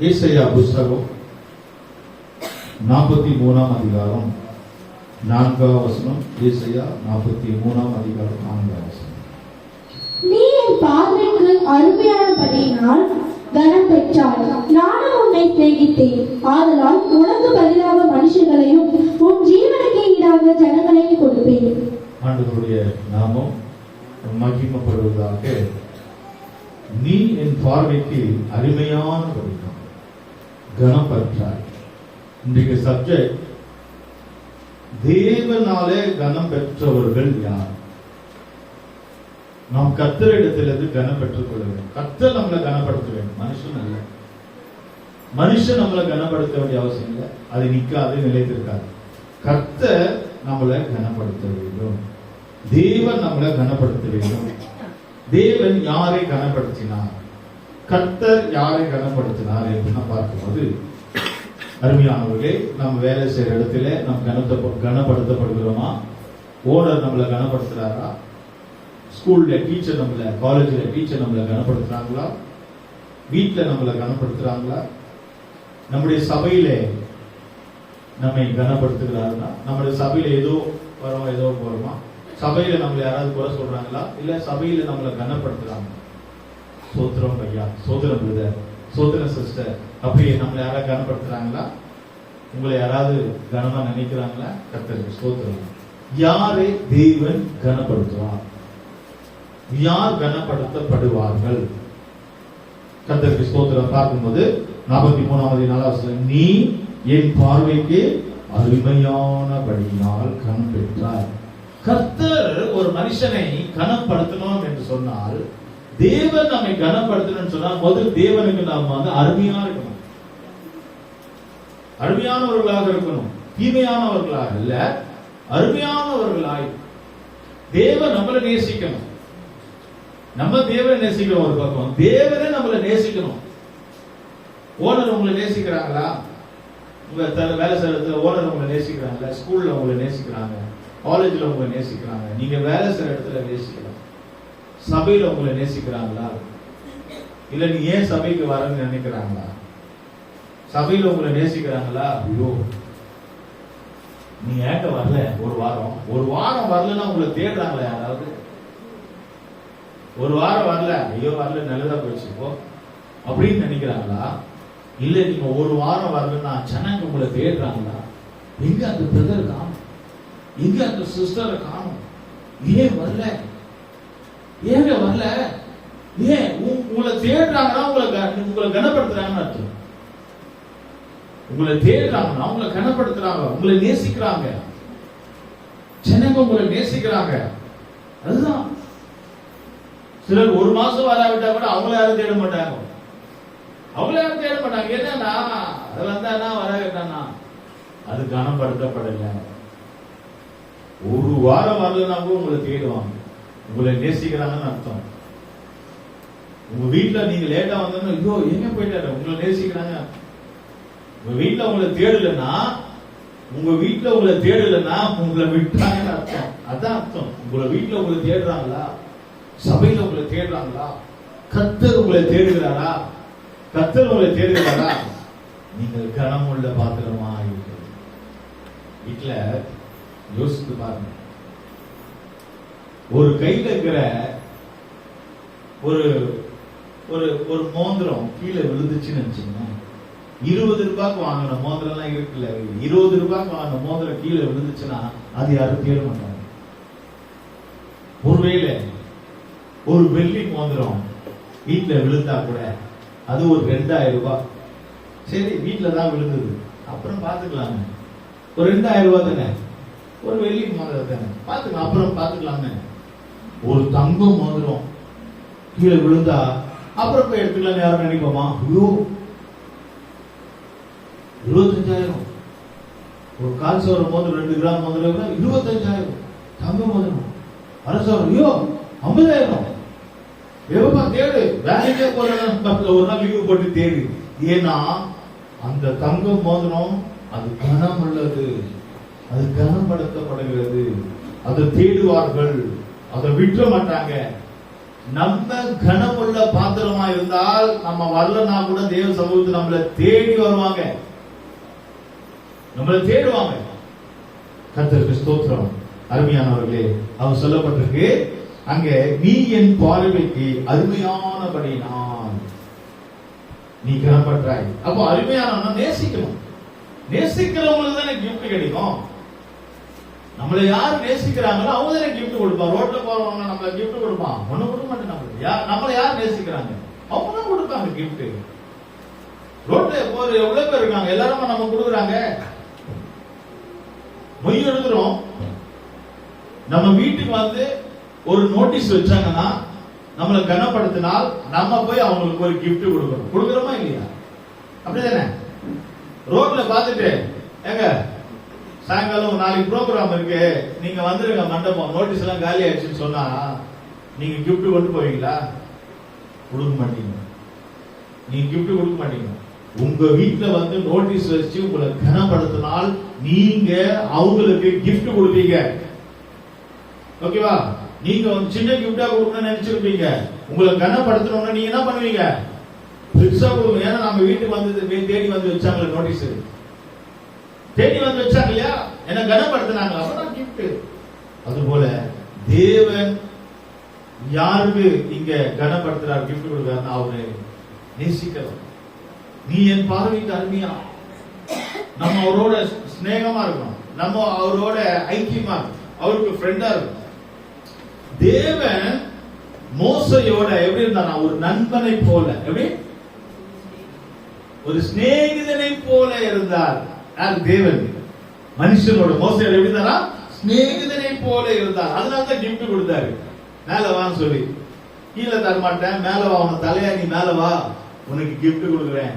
ஏசாயா புஸ்தகம் 43ஆம் அதிகாரம் 4ஆம் வசனம். ஏசாயா 43ஆம் அதிகாரம் 4ஆம் வசனம். நீ என் பார்வைக்கு அருமையானபடியினால் கனம் பெற்றாய். நானும் உன்னை சிநேகித்தேன். ஆதலால் உனக்கு பதிலாக மனுஷர்களையும் உன் ஜீவனுக்கு ஈடாக ஜனங்களையும் கொடுப்பேன். ஆண்டவருடைய நாமம் மகிமைப்படுவதாக. நீ என் பார்வைக்கு அருமையானபடியினால் கனம் பெற்றாய். இன்றைக்கு சப்ஜெக்ட், தேவனாலே கனம் பெற்றவர்கள் யார்? நாம் கர்த்தரிடத்திலிருந்து கனம் பெற்றுக் கொள்ள வேண்டும். கர்த்தர் நம்மளை கனப்படுத்த வேண்டும், மனுஷன் அல்ல. மனுஷன் நம்மளை கனப்படுத்த வேண்டிய அவசியம் இல்லை. அது நிற்காது, நிலைத்திருக்காது. கர்த்தர் நம்மளை கனப்படுத்த வேண்டும். தேவன் நம்மளை கனப்படுத்த வேண்டும். தேவன் யாரை கனப்படுத்தினார், கர்த்தர் யாரை கனப்படுத்தினார் என்று நாம் பார்க்கும்போது, அருமையானவர்களே, நம்ம வேலை செய்யற இடத்துல நாம் கனப்படுத்தப்படுகிறோமா? ஓனர் நம்மளை கனப்படுத்துறாரா? ஸ்கூல்ல டீச்சர் நம்மள, காலேஜ்ல டீச்சர் நம்மளை கனப்படுத்துறாங்களா? வீட்டுல நம்மளை கனப்படுத்துறாங்களா? நம்முடைய சபையில நம்மை கனப்படுத்துகிறார்களா? நம்முடைய சபையில ஏதோ வரோம், ஏதோ போறோமா? சபையில நம்மள யாராவது குறை சொல்றாங்களா? இல்ல சபையில நம்மளை கனப்படுத்துறாங்க? சோத்திரம் ஐயா, சோத்திரம் பிரதர், சோத்திரம் சிஸ்டர், அப்படி நம்மளை யாராவது கனப்படுத்துறாங்களா? உங்களை யாராவது கனமா நினைக்கிறாங்களா? கர்த்தருக்கு ஸ்தோத்திரம். யாரை தேவன் கனப்படுத்துவார்? யார் கனப்படுத்தப்படுவார்கள்? கர்த்தருக்கு ஸ்தோத்திரம். பார்க்கும்போது 43 நீ என் பார்வைக்கு அருமையானபடியினால் கனம் பெற்றாய். கர்த்தர் ஒரு மனுஷனை கனப்படுத்தணும் என்று சொன்னால், தேவன் நம்மை கனப்படுத்தணும்னு சொன்னால், முதல் தேவனுக்கு நாம் அருமையா இருக்கணும், அருமையானவர்களாக இருக்கணும். தீமையானவர்களாக இல்ல, அருமையானவர்களாய். தேவன் நம்மளை நேசிக்கணும். நம்ம தேவனை நேசிக்கணும். ஒரு பக்கம் தேவனே நம்மளை நேசிக்கணும். ஓனர் உங்களை நேசிக்கிறாங்களா? உங்க வேலை செய்யறதுல ஓனர் உங்களை நேசிக்கிறாங்களா? ஸ்கூல்ல உங்களை நேசிக்கிறாங்க, காலேஜ்ல உங்களை நேசிக்கிறாங்க, நீங்க வேலை செய்யற இடத்துல நேசிக்கலாம். சபையில உங்களை நேசிக்கிறாங்களா? இல்ல நீ ஏன் சபைக்கு வரன்னு நினைக்கிறாங்களா? சபையில உங்களை நேசிக்கிறாங்களா? ஐயோ நீ ஏக்க வரல, ஒரு வாரம் வரலன்னா உங்களை தேடுறாங்களா யாராவது? ஒரு வாரம் வரல, ஐயோ வரல, நல்லதா போயிடுச்சு போ அப்படின்னு நினைக்கிறாங்களா? இல்ல நீங்க ஒரு வாரம் வரலன்னா ஜனங்க உங்களை தேடுறாங்களா? எங்க அந்த பிரதர் காணும், எங்க அந்த சிஸ்டரை காணும், ஏன் வரல, ஏங்க வரல? ஏன் உங்களை தேடுறாங்கன்னா உங்களை கனப்படுத்துறாங்கன்னு அர்த்தம். உங்களை தேடுறாங்கன்னா உங்களை கனப்படுத்துறாங்க, உங்களை நேசிக்கிறாங்க. ஜனங்க உங்களை நேசிக்கிறாங்க. அதுதான். சிலர் ஒரு மாசம் வராவிட்டா கூட அவங்கள யாரும் தேட மாட்டாங்க. என்னன்னா அது வந்தானா வராவிட்டானா அது கனப்படுத்தப்படல. ஒரு வாரம் வரலன்னா கூட உங்களை தேடுவாங்க, உங்களை நேசிக்கிறாங்கன்னு அர்த்தம். உங்க வீட்டுல நீங்க லேட்டா வந்தோம்னா ஐயோ எங்க போயிட்டாரு, உங்களை நேசிக்கிறாங்க. உங்க வீட்டுல உங்களை தேடலன்னா உங்களை விட்டாங்கன்னு அர்த்தம். அதான் அர்த்தம். உங்களை வீட்டுல உங்களை தேடுறாங்களா? சபையில உங்களை தேடுறாங்களா? கர்த்தர் உங்களை தேடுகிறாரா? நீங்கள் கனமுள்ள பாத்திரமா இருக்கிறது. வீட்டுல யோசித்து பாருங்க. ஒரு கையில இருக்கிற ஒரு மோதிரம் கீழே விழுந்துச்சுன்னு நினைச்சீங்க, 20 ரூபாய்க்கு வாங்கின மோதிரம் எல்லாம் இருக்குல்ல, 20 ரூபாய்க்கு வாங்கின மோதிரம் கீழே விழுந்துச்சுன்னா அது யாரும் தேட மாட்டாங்க. ஒருவேளை ஒரு வெள்ளி மோதிரம் வீட்டுல விழுந்தா கூட அது ஒரு 2000 ரூபாய். சரி, வீட்டுல தான் விழுந்தது, அப்புறம் பாத்துக்கலாங்க. ஒரு 2000 ரூபாய் தானே, ஒரு வெள்ளி மோதிரம் தானே, பாத்துக்கலாம், அப்புறம் பாத்துக்கலாங்க. ஒரு தங்க மோதிரம் கீழே விழுந்தா அப்புறம் போய் எடுத்துக்கலாம் யாரும் நினைப்போமா? ஐயோ 25,000. ஒரு கால் சவர மோதிரம், 2 கிராம் மோதிரம் 25,000. தங்க மோதிரம் அரசவரம், ஐயோ 50,000. எவ்வளோ தேடு, வேலைக்கே போற ஒரு நாள் லீவு போட்டு தேடு. ஏன்னா அந்த தங்க மோதிரம் அது கனம் உள்ளது, அது கனப்படுத்தப்படுகிறது. அதை தேடுவார்கள், அதை விற்ற மாட்டாங்க. நம்ம கனமுள்ள பாத்திரமா இருந்தால் நம்ம வரலன்னா கூட தேவ சமூகத்தில் நம்மளை தேடி வருவாங்க, நம்மளை தேடுவாங்க. கர்த்தருக்கு ஸ்தோத்திரம். அருமையானவர்களே, அவர் சொல்லப்பட்டிருக்கு அங்க, நீ என் பார்வைக்கு அருமையானபடினால் நீ கனப்பட்டாய். அப்போ அருமையான நேசிக்கணும். நேசிக்கிறவங்களுக்கு தானே கிஃப்ட் கிடைக்கும். நம்மளை யார் நேசிக்கிறாங்களோ அவங்க தானே கிஃப்ட் கொடுப்பாங்க. ரோட்ல போறவங்க நம்மள கிஃப்ட் கொடுப்பான், ஒண்ணு கொடுக்க மாட்டேன். நம்மளை யார் நேசிக்கிறாங்க அவங்க தான் கொடுப்பாங்க கிஃப்ட். ரோட்ல போற எவ்வளவு பேர் இருக்காங்க, எல்லாரும் நம்ம கொடுக்குறாங்க. மொய் எழுதுறோம். நம்ம வீட்டுக்கு வந்து ஒரு நோட்டீஸ் வச்சாங்கன்னா, நம்மளை கனப்படுத்தினால் நம்ம போய் அவங்களுக்கு ஒரு கிஃப்ட் கொடுக்கணும். கொடுக்குறோமா இல்லையா? அப்படிதானே? ரோட்ல பார்த்துட்டு, ஏங்க சாயங்காலம் நாளைக்கு ப்ரோக்ராம் இருக்கு, நீங்க வந்துருங்க மண்டபம், நோட்டீஸ் எல்லாம் காலி ஆயிடுச்சுன்னு சொன்னா நீங்க கிஃப்ட் கொண்டு போவீங்களா? கொடுக்க மாட்டீங்க. நீங்க கிஃப்ட் கொடுக்க மாட்டீங்க. உங்க வீட்டுல வந்து நோட்டீஸ் வச்சு உங்களை கனப்படுத்தினால் நீங்க அவங்களுக்கு கிஃப்ட் கொடுப்பீங்க. ஓகேவா? நீங்க சின்ன கிஃப்டா கொடுக்கணும்னு நினைச்சிருப்பீங்க. உங்களை கனப்படுத்தணும்னா நீங்க என்ன பண்ணுவீங்க? பெருசா கொடுங்க. ஏன்னா நம்ம வீட்டுக்கு வந்து தேடி வந்து வச்சாங்களே நோட்டீஸ், தேடி வந்து வச்சாங்க இல்லையா, என்ன கனப்படுத்தினாங்க, அப்பதான் கிஃப்ட். அதுபோல தேவன் யாருக்கு இங்க கனப்படுத்துறார், கிஃப்ட் கொடுக்கிறார், அவரு நேசிக்கிறோம். நீ என் பார்வைக்கு அருமையா, நம்ம அவரோட ஸ்நேகமா இருக்கணும், நம்ம அவரோட ஐக்கியமா இருக்கணும், அவருக்கு ஃப்ரெண்டா இருக்கணும். தேவன் மோசையோட எப்படி இருந்தானா? ஒரு நண்பனை போல, எப்படி ஒரு சிநேகிதனை போல இருந்தார். தேவன் மனுஷனோட மோசையோட எப்படி இருந்தாரா? சிநேகிதனை போல இருந்தார். அதனாலதான் கிஃப்ட் கொடுத்தாரு. மேல வான்னு சொல்லி, கீழே தரமாட்டேன், மேல வா, உன தலையா நீ மேல வா, உனக்கு கிஃப்ட் கொடுக்குறேன்.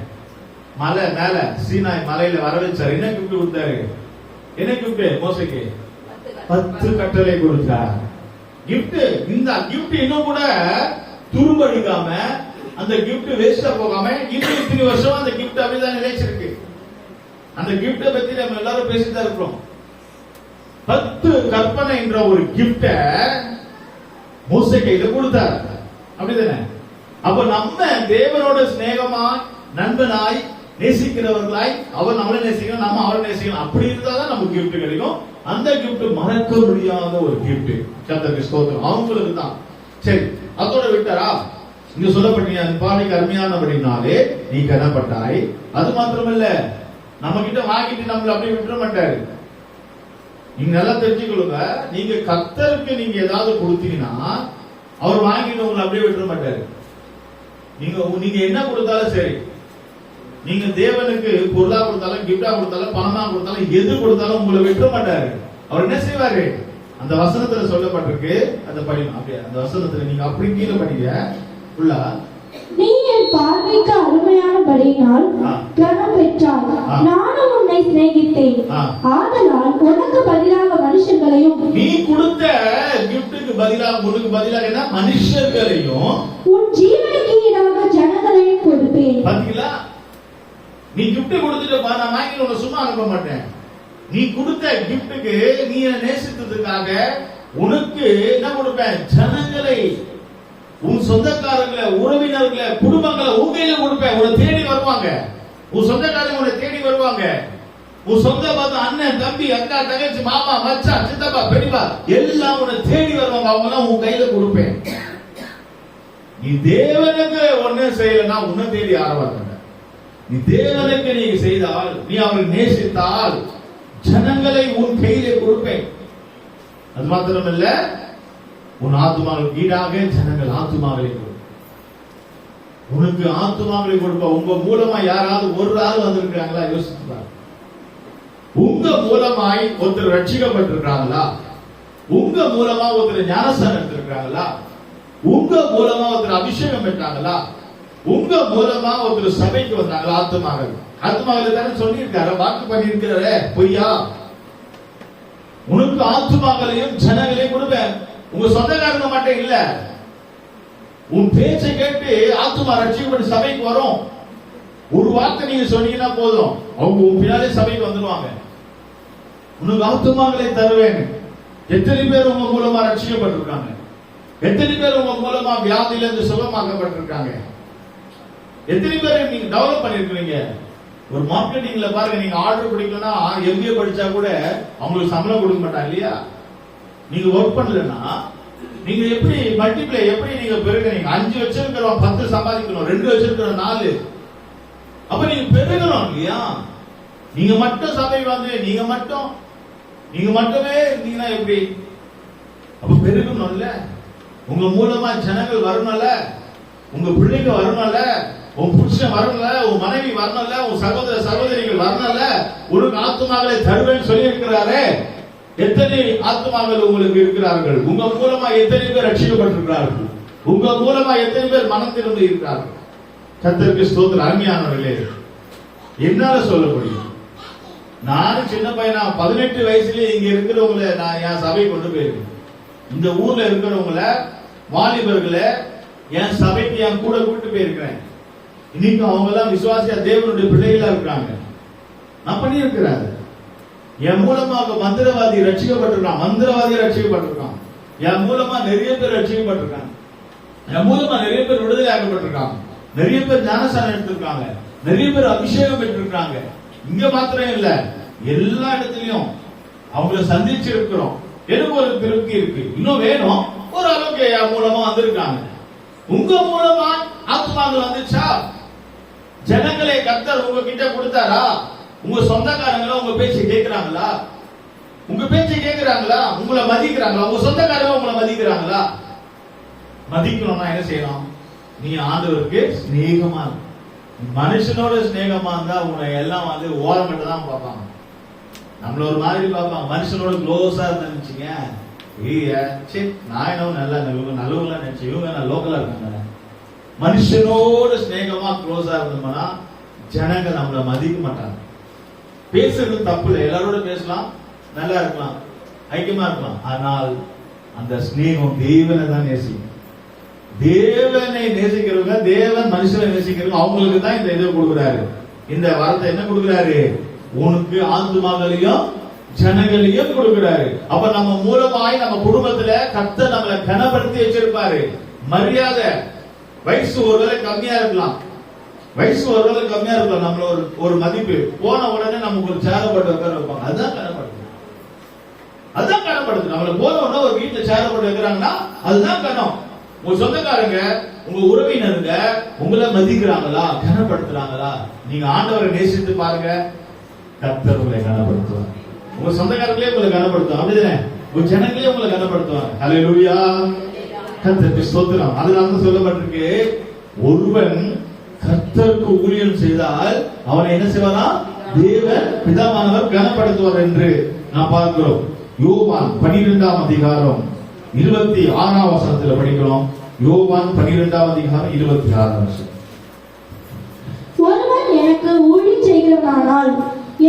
மலை மேல சீனாய் மலையில வர வச்சாரு. என்ன கிஃப்ட் கொடுத்தாரு? என்ன கிஃப்ட் மோசைக்கு? 10 கட்டளை கொடுத்தார். கிஃப்ட். இந்த கிஃப்ட் இன்னும் கூட துரும்படிக்காம, அந்த கிஃப்ட் வேஸ்டா போகாம இன்னும் இத்தனை வருஷம் அந்த கிஃப்ட் அப்படிதான் நிலைச்சிருக்கு. அந்த கிஃப்ட பத்தி நம்ம எல்லாரும் பேசிட்டு இருக்கிறோம். 10 கற்பனை என்ற ஒரு கிஃப்ட மோசே கையில கொடுத்தார். அப்படிதானே? அப்ப நம்ம தேவனோட சிநேகமாய், நண்பனாய், நேசிக்கிறவர்களாய், அவர் நம்மளை நேசிக்கணும், நம்ம அவரை நேசிக்கணும். அப்படி இருந்தாதான் நமக்கு கிஃப்ட் கிடைக்கும். அந்த கிஃப்ட் மறக்க முடியாத ஒரு கிஃப்ட். கர்த்தருக்கு ஸ்தோத்திரம். அவங்களுக்கு தான். சரி, அதோட விட்டாரா? இங்க சொல்லப்பட்டீங்க, அந்த பார்வைக்கு அருமையானபடினாலே நீ கனப்பட்டாய். அது மாத்திரமல்ல, நம்ம கிட்ட வாங்கிட்டு நம்மள அப்படியே விட்டுற மாட்டாரு. நீங்க நல்லா தெரிஞ்சுக்கொள்ளுங்க, நீங்க கர்த்தருக்கு நீங்க ஏதாவது கொடுத்தீங்கன்னா அவர் வாங்கிட்டு உங்களை அப்படியே விட்டுற மாட்டாரு. நீங்க என்ன கொடுத்தாலும் சரி, நீங்க தேவனுக்கு பொருளா கொடுத்தாலும், கிஃப்டா கொடுத்தாலும், பணமா கொடுத்தாலும், எது கொடுத்தாலும் உங்களை விட்டுற மாட்டாரு. அவர் என்ன செய்வாரு? அந்த வசனத்துல சொல்லப்பட்டிருக்கு, அதை படிக்கணும். அப்படியே அந்த வசனத்துல நீங்க அப்படி கீழே படிங்க ஃபுல்லா. நீ என் பார்வைக்கு அருமையானபடியினால் கனம் பெற்றாய், நானும் உன்னை சிநேகித்தேன், ஆதலால் உனக்கு பதிலாக மனுஷர்களையும், நீ கொடுத்த கிஃப்ட்டுக்கு பதிலாக, உனக்கு பதிலாக என்ன? மனுஷர்களையும், உன் ஜீவனுக்கு ஈடாக ஜனங்களையும் கொடுப்பேன். பாத்தீங்களா? நீ கிஃப்ட் கொடுத்துட்டு பா, நான் வாங்கி உன்னை சும்மா அனுப்ப மாட்டேன். நீ கொடுத்த கிஃப்ட்டுக்கு, நீ என்ன நேசித்ததுக்காக உனக்கு என்ன கொடுப்பேன்? ஜனங்களை, உன் சொந்தக்காரங்களை, உறவினர்களை, குடும்பங்களை உன் கையில கொடுப்பேன். உன்னை தேடி வருவாங்க. உன் சொந்தக்காரங்க உன்னை தேடி வருவாங்க. உன் சொந்த பந்தம், அண்ணன், தம்பி, அக்கா, தங்கச்சி, மாமா, மச்சான், சித்தப்பா, பெரியப்பா எல்லாம் உன்னை தேடி வருவாங்க. அவங்க எல்லாம் உன் கையில கொடுப்பேன். நீ தேவனுக்கு ஒண்ணு செய்யலன்னா உன்னை தேடி ஆரவாங்க. நீ தேவனுக்கு நீ செய்தால், நீ அவரை நேசித்தால், ஜனங்களை உன் கையிலே கொடுப்பேன். அது மாத்திரமல்ல, உன் ஆத்துமாவுக்கு ஈடாக ஜனங்கள் ஆத்துமாவை கொடுப்பேன். உனக்கு ஆத்துமாவை கொடுப்ப. உங்க மூலமா யாராவது ஒரு ஆள் வந்திருக்காங்களா? யோசித்து பாருங்க. உங்க மூலமாய் ஒருத்தர் ரட்சிக்கப்பட்டிருக்காங்களா? உங்க மூலமா ஒருத்தர் ஞானஸ்தானம் எடுத்திருக்காங்களா? உங்க மூலமா ஒருத்தர் அபிஷேகம் பெற்றாங்களா? உங்க மூலமா ஒருத்தர் சபைக்கு வந்தாங்களா? ஆத்துமாவில், ஆத்துமாவில் தானே சொல்லியிருக்காரு, வாக்கு பண்ணியிருக்கிறாரே, பொய்யா? உனக்கு ஆத்துமாக்களையும் ஜனங்களையும் கொடுப்பேன். உங்க சொந்தக்காரங்க மட்டும் இல்ல, உன் பேச்சை கேட்டு ஆத்துமா ரட்சிக்கப்பட்டு சபைக்கு வரும். ஒரு வார்த்தை நீங்க சொன்னீங்கன்னா போதும், அவங்க உன் பின்னாலே சபைக்கு வந்துடுவாங்க. உனக்கு ஆத்துமாக்களை தருவேன். எத்தனை பேர் உங்க மூலமா ரட்சிக்கப்பட்டிருக்காங்க? எத்தனை பேர் உங்க மூலமா வியாதியில இருந்து சுகமாக்கப்பட்டிருக்காங்க? எத்தனை பேர் நீங்க டெவலப் பண்ணிருக்கீங்க? ஒரு மார்க்கெட்டிங்ல பாருங்க, நீங்க ஆர்டர் பிடிக்கலன்னா MBA படிச்சா கூட அவங்களுக்கு சம்பளம் கொடுக்க மாட்டாங்க இல்லையா? நீங்க ஒர்க் பண்ணலன்னா நீங்க எப்படி மல்டிப்ளை, எப்படி நீங்க பெருகிறீங்க? 5 வச்சிருக்கிறோம் 10 சம்பாதிக்கணும், 2 வச்சிருக்கிறோம் 4. அப்ப நீங்க பெருகணும் இல்லையா? நீங்க மட்டும் சபை வந்து நீங்க மட்டுமே இருந்தீங்கன்னா எப்படி? அப்ப பெருகணும்ல. உங்க மூலமா ஜனங்கள் வரணும்ல, உங்க பிள்ளைங்க வரணும்ல, உன் புருஷன் வரணும்ல, உன் மனைவி வரணும்ல, உன் சகோதர சகோதரிகள் வரணும்ல. உனக்கு ஆத்துமாக்களை தருவேன்னு சொல்லி இருக்கிறாரே. எத்தனை ஆத்துமாக்கள் உங்களுக்கு இருக்கிறார்கள்? உங்க மூலமா எத்தனை பேர் ரட்சிக்கப்பட்டிருக்கிறார்கள்? உங்க மூலமா எத்தனை பேர் மனம் திரும்பி இருக்கிறார்கள்? கர்த்தருக்கு ஸ்தோத்திரம். அருமையானவர்களே, என்னால சொல்ல முடியும்? நானும் சின்ன பையனா 18 வயசுலயே இங்க இருக்கிறவங்களை நான் என் சபை கொண்டு போயிருக்கேன். இந்த ஊர்ல இருக்கிறவங்கள வாலிபர்களை என் சபைக்கு என் கூட கூட்டு போயிருக்கிறேன். இன்னைக்கு அவங்க எல்லாம் விசுவாசியா தேவனுடைய பிள்ளைகளா இருக்காங்க. நான் பண்ணி இருக்கிறேன். என் மூலமாக மந்திரவாதி ரட்சிக்கப்பட்டிருக்கான், என் மூலமா நிறைய பேர் ரட்சிக்கப்பட்டிருக்காங்க, என் மூலமா நிறைய பேர் விடுதலை ஆக்கப்பட்டிருக்காங்க, நிறைய பேர் ஞானஸ்நானம் எடுத்திருக்காங்க, நிறைய பேர் அபிஷேகம் பெற்றிருக்காங்க. இங்க மாத்திரம் இல்ல, எல்லா இடத்துலயும் அவங்களை சந்திச்சிருக்கிறோம். எனக்கு ஒரு திருப்தி இருக்கு. இன்னும் வேணும், ஒரு அளவுக்கு என் மூலமா வந்திருக்காங்க. உங்க மூலமா ஆத்மாக்கள் வந்துச்சா? ஜனங்களை கர்த்தர் உங்ககிட்ட கொடுத்தாரா? உங்க சொந்தக்காரங்கள உங்க பேச்சு கேட்கிறாங்களா? உங்களை மதிக்கிறாங்களா? உங்க சொந்தக்காரங்க உங்களை மதிக்கிறாங்களா? மதிக்கணும்னா என்ன செய்யணும்? நீ ஆண்டவருக்கு ஸ்நேகமா, மனுஷனோட ஸ்நேகமா இருந்தா உன்னை எல்லாம் வந்து ஓரமிட்டு தான் பார்ப்பாங்க. நம்மள ஒரு மாதிரி பார்ப்பாங்க. மனுஷனோட க்ளோஸா இருந்துச்சுங்க, நான் என்ன நல்லவங்களா நினைச்சு இவங்க நான் லோக்கலா இருக்காங்க. மனுஷனோட ஸ்நேகமா க்ளோஸா இருந்தோம்னா ஜனங்க நம்மள மதிக்க மாட்டாங்க. பேசுறது தப்பு இல்லை, எல்லாரோட பேசலாம், நல்லா இருக்கலாம், ஐக்கியமா இருக்கலாம். ஆனால் அந்த ஸ்நேகம் தேவனை தான் நேசிக்கும். தேவனை நேசிக்கிறவங்க, தேவன் மனுஷனை நேசிக்கிறவங்க, அவங்களுக்கு தான் இந்த இதை கொடுக்குறாரு. இந்த வார்த்தை என்ன கொடுக்குறாரு? உனக்கு ஆத்துமாக்களையும் ஜனங்களையும் கொடுக்குறாரு. அப்ப நம்ம மூலமாய் நம்ம குடும்பத்துல கர்த்தர் நம்மளை கனப்படுத்தி வச்சிருப்பாரு. மரியாதை, வயசு ஒருவேளை கம்மியா இருக்கலாம், நம்மள ஒரு மதிப்பு போன உடனே நமக்கு ஒரு சேரப்பட்டு உட்கார வைப்பாங்க. அதுதான் கனப்படுத்து. நம்மள போன உடனே ஒரு வீட்டுல சேரப்பட்டு வைக்கிறாங்கன்னா அதுதான் கனம். உங்க சொந்தக்காரங்க, உங்க உறவினருங்க உங்களை மதிக்கிறாங்களா, கனப்படுத்துறாங்களா? நீங்க ஆண்டவரை நேசித்து பாருங்க, கர்த்தர் உங்களை கனப்படுத்துவாங்க. உங்க சொந்தக்காரங்களே உங்களை கனப்படுத்துவாங்க, அப்படிதானே? உங்க ஜனங்களே உங்களை கனப்படுத்துவாங்க. ஹல்லேலூயா, கர்த்தருக்கு ஸ்தோத்திரம். அதனால தான் சொல்லப்பட்டிருக்கு, ஒருவன் கர்த்தருக்கு ஊழியம் செய்தால் அவனை என்ன செய்வாரா? தேவன் பிதாவானவர் கனப்படுத்துவார் என்று நாம் பார்க்கிறோம். யோவான் 12ஆம் அதிகாரம் 26ஆம் வசனத்துல படிக்கிறோம். யோவான் 12ஆம் அதிகாரம் 26ஆம் வசனம். ஒருவன் எனக்கு ஊழியம் செய்கிறவனானால்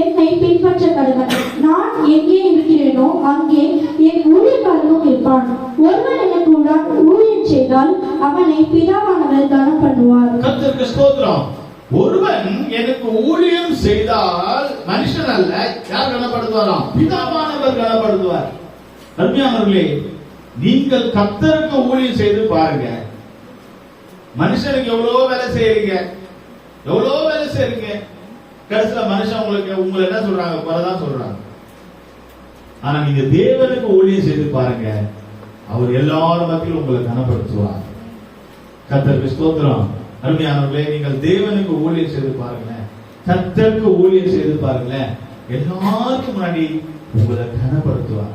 என்னை பின்பற்ற கடவன். நான் எங்கே இருக்கிறேனோ அங்கே என் ஊழியக்காரனும் இருப்பான். ஒருவன் எனக்கு ஊழியம் செய்தால் அவனை பிதாவானவர் கனம் பண்ணுவார். கர்த்தருக்கு ஸ்தோத்திரம். ஒருவன் எனக்கு ஊழியம் செய்தால் மனுஷன் அல்ல, யார் கனப்படுத்துவாராம்? பிதாவானவர் கனப்படுத்துவார். அருமையானவர்களே, நீங்கள் கர்த்தருக்கு ஊழியம் செய்து பாருங்க. மனுஷனுக்கு எவ்வளவு வேலை செய்யறீங்க, கடைசியில மனுஷன் உங்களை என்ன சொல்றாங்க? குறைதான் சொல்றாங்க. ஆனா நீங்க தேவனுக்கு ஊழியம் செய்து பாருங்க, அவர் எல்லாரும் மத்தியிலும் உங்களை கனப்படுத்துவார். கர்த்தருக்கு ஸ்தோத்திரம். அருமையானவர்களே, நீங்கள் தேவனுக்கு ஊழியம் செய்து பாருங்க, கர்த்தருக்கு ஊழியம் செய்து பாருங்க, எல்லாருக்கும் முன்னாடி உங்களை கனப்படுத்துவார்.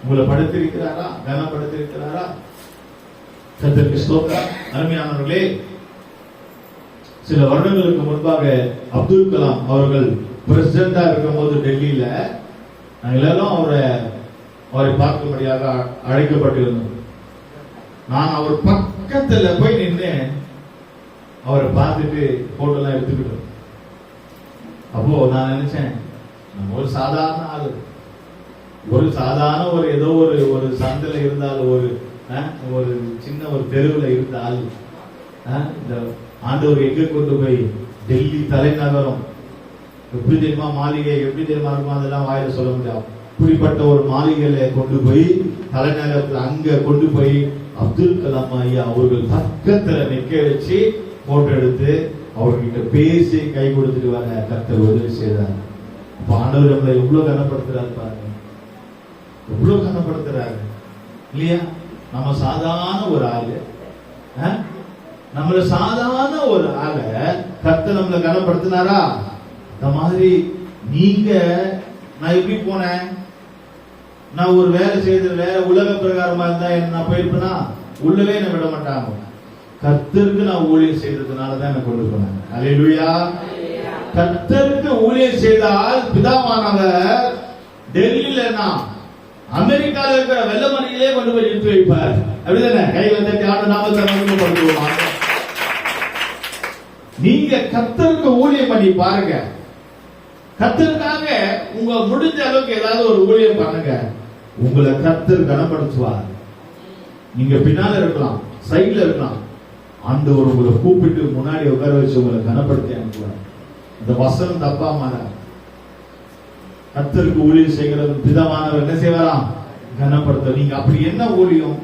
உங்களை படுத்திருக்கிறாரா? கனப்படுத்திருக்கிறாரா? கர்த்தருக்கு ஸ்தோத்திரம். அருமையானவர்களே, சில வருடங்களுக்கு முன்பாக அப்துல் கலாம் அவர்கள் பிரசிடண்டா இருக்கும் போது டெல்லியில நாங்கள் எல்லாரும் அவரை பார்க்கும்படியாக அழைக்கப்பட்டிருந்தோம். நான் அவர் பக்கத்துல போய் நின்று அவரை பார்த்துட்டு போட்டோ எல்லாம் எடுத்துக்கிட்டோம். அப்போ நான் நினைச்சேன், நம்ம ஒரு சாதாரண ஆளு, ஏதோ ஒரு சந்தில இருந்தாலும், ஒரு சின்ன ஒரு தெருவில் இருந்தால், இந்த ஆண்டவர் எங்க கொண்டு போய் டெல்லி தலைநகரம் எப்படி தெரியுமா, மாளிகை எப்படி தெரியுமா இருக்கும், அதெல்லாம் வாயில சொல்ல முடியாது. இப்படிப்பட்ட ஒரு மாளிகையில கொண்டு போய் தலைநகரத்தில் அங்க கொண்டு போய் அப்துல் கலாம் ஐயா அவர்கள் பக்கத்துல நிக்க வச்சு போட்டோ எடுத்து அவர்கிட்ட பேசி கை கொடுத்துட்டு வர கர்த்தர் உதவி செய்தார். ஆண்டவர் நம்மளை எவ்வளவு கனப்படுத்துறாரு பாருங்க, எவ்வளவு கனப்படுத்துறாரு இல்லையா? நம்ம சாதாரண ஒரு ஆளு, நம்மள சாதாரண ஒரு ஆள கர்த்தர் நம்மளை கனப்படுத்தினாரா? இந்த மாதிரி நீங்க நான் எப்படி போனேன், நான் ஒரு வேலை செய்த வேலை உலக பிரகாரமா இருந்தா நான் போயிருப்பேனா? உள்ளவே என்ன விட மாட்டாங்க. கர்த்தருக்கு நான் ஊழியம் செய்ததுனாலதான் என்ன கொண்டு போனாங்க. அல்லேலூயா. கர்த்தருக்கு ஊழியம் செய்தால் பிதாவானவர் டெல்லியில அமெரிக்காவில் இருக்கிற வெள்ளமணியிலே கொண்டு போய் நிறுத்தி வைப்பார். அப்படிதானே? கையில தட்டி ஆண்டு நாமத்தை மகிமைப்படுத்துவோம். நீங்க கர்த்தருக்கு ஊழியம் பண்ணி பாருங்க. கர்த்தருக்காக உங்க முடிஞ்ச அளவுக்கு ஏதாவது ஒரு ஊழியம் பண்ணுங்க. உங்களை கர்த்தர் கனப்படுத்துவார். நீங்க பின்னால இருக்கலாம், சைட்ல இருக்கலாம், ஆண்டவர் உங்களை கூப்பிட்டு முன்னாடி உட்கார வச்சு உங்களை கனப்படுத்தி அனுப்புவார். இந்த வசனம் தப்பா மாறாது. கர்த்தருக்கு ஊழியம் செய்கிறது பிதாவானவர் என்ன செய்வாராம்? கனப்படுத்த. நீங்க அப்படி என்ன ஊழியம்?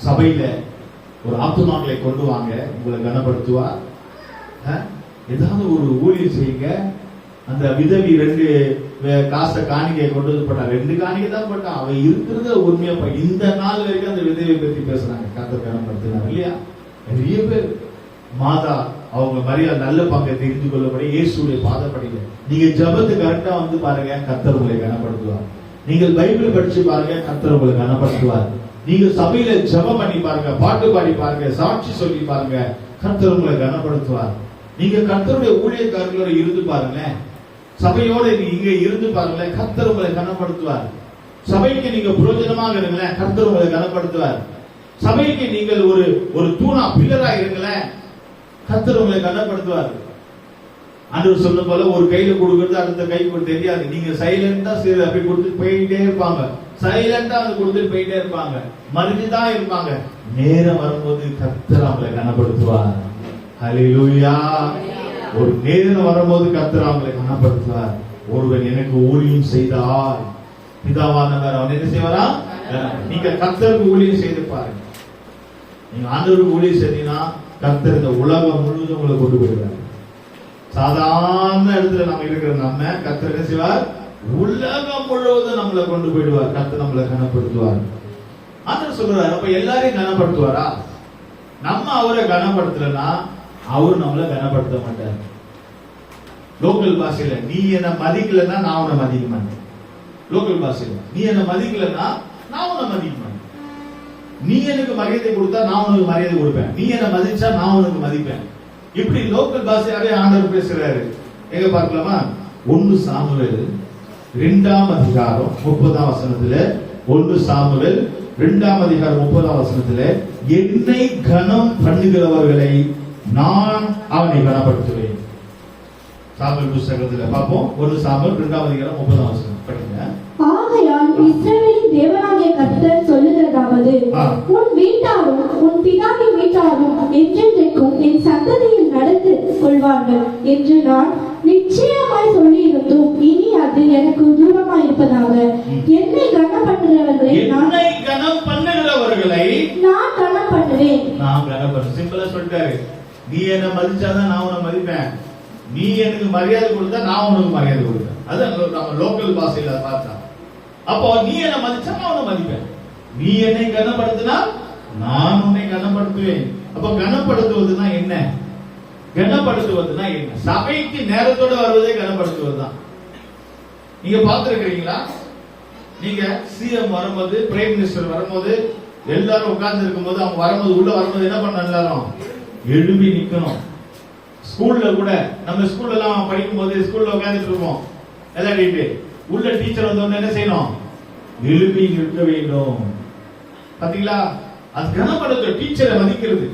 சபையில ஒரு ஆத்துமாக்களை கொண்டு வாங்க, உங்களை கனப்படுத்துவார். ஏதாவது ஒரு ஊழியம் செய்யுங்க. அந்த விதவி 2 காசை காணிக்கை கொண்டு வந்து போட்டா, 2 காணிக்கை தான் போட்டா, அவ இருக்கிறத உண்மையா இந்த நாள் வரைக்கும் அந்த விதவியை பத்தி பேசுறாங்க. கர்த்தர் கனப்படுத்தினார் இல்லையா? நிறைய பேர் மாதா அவங்க மரியா நல்ல பங்கை தெரிந்து கொள்ளப்படி இயேசுடைய பாதப்படிங்க. நீங்க ஜபத்து கரெக்டா வந்து பாருங்க, கர்த்தர் உங்களை கனப்படுத்துவார். நீங்கள் பைபிள் படிச்சு பாருங்க, கர்த்தர் உங்களை கனப்படுத்துவார். நீங்க சபையில ஜபம் பண்ணி பாருங்க, பாட்டு பாடி பாருங்க, சாட்சி சொல்லி பாருங்க, கர்த்தர் உங்களை கனப்படுத்துவார். நீங்க கர்த்தருடைய ஊழியக்காரர்களோட இருந்து பாருங்க, சபையோட இங்க இருந்து பாருங்க, கர்த்தர் உங்களை கனப்படுத்துவார். சபைக்கு நீங்க பிரயோஜனமாக இருங்களேன், கர்த்தர் உங்களை கனப்படுத்துவார். சபைக்கு நீங்கள் ஒரு தூணா பில்லரா இருங்களேன், கர்த்தர் உங்களை கனப்படுத்துவார். ஆண்டவர் சொன்ன போல ஒரு கையில கொடுக்கறது அடுத்த கை தெரியாது. நீங்க சைலண்டா சரி அப்படி கொடுத்துட்டு போயிட்டே இருப்பாங்க, சைலண்டா அதை கொடுத்துட்டு போயிட்டே இருப்பாங்க, மறைஞ்சுதான் இருப்பாங்க. நேரம் வரும்போது கர்த்தர் அவங்களை கனப்படுத்துவார். ஹல்லேலூயா. ஒரு நேரம் வரும்போது கர்த்தர் அவங்களை கனப்படுத்துவார். ஒருவன் எனக்கு ஊழியம் செய்தால் பிதாவானவர் அவன் என்ன செய்வாரா? நீங்க கர்த்தருக்கு ஊழியம் செய்து பாருங்க. நீங்க ஆண்டவருக்கு ஊழியம் செய்தீங்கன்னா கர்த்தர் இந்த உலகம் முழுவதும் உங்களை கொண்டு போயிடுவார். சாதாரண இடத்துல நம்ம இருக்கிற நம்ம கர்த்தர் என்ன செய்வார்? உலகம் முழுவதும் நம்மளை கொண்டு போயிடுவார். கர்த்தர் நம்மளை கனப்படுத்துவார். ஆண்டவர் சொல்றாரு, அப்ப எல்லாரையும் கனப்படுத்துவாரா? நம்ம அவரை கனப்படுத்தலன்னா அவர் நம்மளை கனப்படுத்த மாட்டார். லோக்கல் பாஷையில நீ என்ன மதிக்கலன்னா நான் உன்னை மதிக்க மாட்டேன். லோக்கல் பாஷையில நீ என்ன மதிக்கலன்னா நான் உன்னை மதிக்க மாட்டேன். நீ எனக்கு மரியாதை கொடுத்தா நான் உனக்கு மரியாதை கொடுப்பேன், நீ என்ன மதிச்சா நான் உனக்கு மதிப்பேன். இப்படி லோக்கல் பாஷையாவே ஆண்டவர் பேசுறாரு. எங்க பார்க்கலாமா? 1 சாமுவேல் 2ஆம் அதிகாரம் 30ஆம் வசனத்துல, 1 சாமுவேல் 2ஆம் அதிகாரம் 30ஆம் வசனத்துல, என்னை கனம் பண்ணுகிறவர்களை நான் அவனை கனப்படுத்துவேன். சாமுவேல் புத்தகத்துல பார்ப்போம். 1 சாமுவேல் 2ஆம் அதிகாரம் 30ஆம் வசனம் படிங்க. ஆகையால் இஸ்ரவேலின் தேவனாகிய கர்த்தர் சொல்லுகிறதாவது, உன் வீட்டாரும் உன் பிதாவின் வீட்டாரும் என்றென்றைக்கும் என் சந்ததியில் நடந்து கொள்வார்கள் என்று நான் நிச்சயமாய் சொல்லியிருந்தும் இனி அது எனக்கு தூரமாய் இருப்பதாக. என்னை கனம் பண்ணுகிறவர்களை நான் கனம் பண்ணுவேன். நான் கனம் பண்ணுவேன். சிம்பிளா சொல்லிட்டாரு. நீ என்ன மதிச்சாதான் நான் உன்னை மதிப்பேன், நீ எனக்கு மரியாதை கொடுத்தா நான் உனக்கு மரியாதை கொடுப்பேன். அதான் நம்ம லோக்கல் பாஷையில பார்த்தா. அப்போ நீ என்ன மதிச்சா நான் உன்னை மதிப்பேன், நீ என்னை கனப்படுத்தினா நான் உன்னை கனப்படுத்துவேன். அப்ப கனப்படுத்துவதுன்னா என்ன? கனப்படுத்துவதுன்னா என்ன? சபைக்கு நேரத்தோட வருவதே கனப்படுத்துவதுதான். நீங்க பார்த்திருக்கிறீங்களா? நீங்க சிஎம் வரும்போது, பிரைம் மினிஸ்டர் வரும்போது, எல்லாரும் உட்கார்ந்து இருக்கும் போது, அவங்க வரும்போது உள்ள வரும்போது என்ன பண்ண? எல்லாரும் எழுப்பி நிக்கணும். ஸ்கூல்ல கூட நம்ம ஸ்கூல்ல எல்லாம் படிக்கும் போது ஸ்கூல்ல உட்கார்ந்துட்டு இருப்போம் எல்லாட்டிட்டு, உள்ள டீச்சர் வந்தோன்னு என்ன செய்யணும்? எழுப்பி நிற்க வேண்டும். பாத்தீங்களா? அது கனப்படுத்த, டீச்சரை மதிக்கிறது.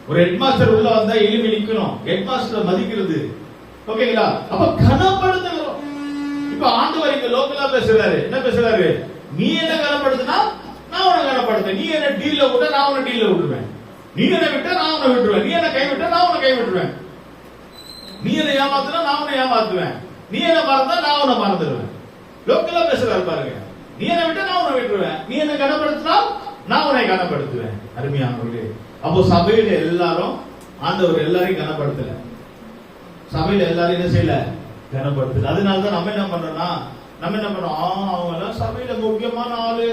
ஒரு ஹெட் மாஸ்டர் உள்ள வந்தா எழுப்பி நிக்கணும், ஹெட் மாஸ்டர் மதிக்கிறது. ஓகேங்களா? அப்ப கனப்படுத்துகிறோம். இப்ப ஆண்டவர் இங்க லோக்கலா பேசுறாரு. என்ன பேசுறாரு? நீ என்ன கனப்படுத்தினா நான் உன்னை கனப்படுத்தேன், நீ என்ன டீல்ல விட்டா நான் உன்னை டீல்ல விட்டுருவேன், நீ என்ன விட்டா நான் உன்னை விட்டுருவேன், நீ என்ன கைவிட்டா நான் உன்னை கைவிட்டுருவேன், நீ என்ன ஏமாத்துனா நான் உன்னை ஏமாத்துவேன், நீ என்ன மறந்தா நான் உன்னை மறந்துடுவேன். லோக்கலா பேசுறாரு பாருங்க. நீ என்ன விட்டா நான் உன்னை விட்டுருவேன், நீ என்ன கனப்படுத்தினா நான் உன்னை கனப்படுத்துவேன். அருமையானவர்களே, அப்போ சபையில எல்லாரும் ஆண்டவர் எல்லாரையும் கனப்படுத்தல, சபையில எல்லாரும் என்ன செய்யல, கனப்படுத்தல. அதனாலதான் நம்ம என்ன பண்றோம்னா, அவங்க எல்லாம் சபையில முக்கியமான ஆளு,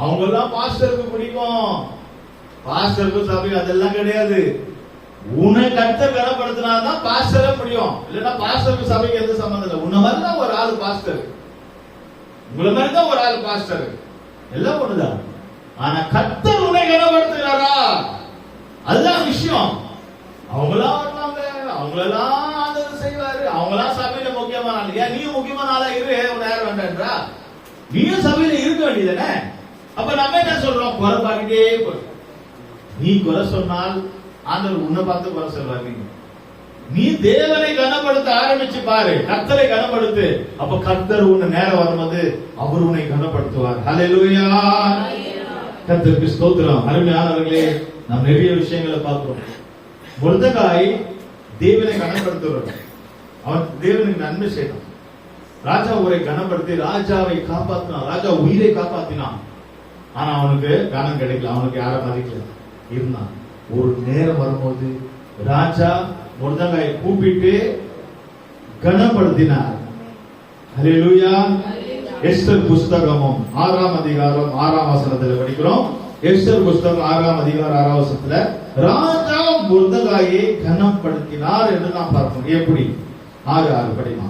அவங்க எல்லாம் பாஸ்டருக்கு பிடிக்கும். பாஸ்டருக்கு சபை அதெல்லாம் கிடையாது. உன்னை கர்த்தர் கனப்படுத்தினாதான் பாஸ்டரே முடியும். இல்லன்னா பாஸ்டருக்கு சபைக்கு எந்த சம்பந்தம் இல்லை. உன்ன மாதிரி தான் ஒரு ஆள் பாஸ்டர், உங்களை மாதிரி தான் ஒரு ஆள் பாஸ்டர், எல்லாம் ஒண்ணுதான். ஆனா கர்த்தர் உன்னை கனப்படுத்துகிறாரா, அதுதான் விஷயம். அவங்களாம் வருவாங்க, அவங்களெல்லாம் ஆண்டவர் செய்வாரு, அவங்களாம் சபையில முக்கியமான ஆள். ஏன் நீயும் முக்கியமான ஆளா இரு, உன்னை யார் வேண்டான்றா? நீயும் சபையில இருக்க வேண்டியதானே. அப்ப நம்ம என்ன சொல்றோம், குறை பார்க்கிட்டே போறோம். நீ குறை சொன்னால் ஆண்டவர் உன்னை பார்த்து குறை சொல்றாரு. நீ தேவனை கனப்படுத்த ஆரம்பிச்சு பாரு, கர்த்தரை கனப்படுத்து. அப்ப கர்த்தர் உன்னை நேரம் வரும்போது அவர் உன்னை கனப்படுத்துவார். ஹல்லேலூயா, கர்த்தருக்கு ஸ்தோத்திரம். அருமையானவர்களே, நாம் நிறைய விஷயங்களை பார்க்கிறோம். மொர்தெகாய் தேவனை கனப்படுத்துவார், அவன் தேவனுக்கு நன்மை செய்தான். ராஜா ஊரை கனப்படுத்தி ராஜாவை காப்பாற்றினான், ராஜா உயிரை காப்பாற்றினான். ஆனா அவனுக்கு கனம் கிடைக்கல, அவனுக்கு யாரை மதிக்கல இருந்தான். ஒரு நேரம் வரும்போது ராஜா மொர்தெகாயை கூப்பிட்டு கனப்படுத்தினார். ஹல்லேலூயா. எஸ்தர் புஸ்தகமும் 6ஆம் அதிகாரம் 6ஆம் வசனத்துல படிக்கிறோம். எஸ்தர் புஸ்தகம் 6ஆம் அதிகாரம் 6ஆம் வசனத்துல ராஜா மொர்தெகாயை கனப்படுத்தினார் என்று நாம் பார்க்கிறோம். எப்படி? 6:6 படிக்கலாம்.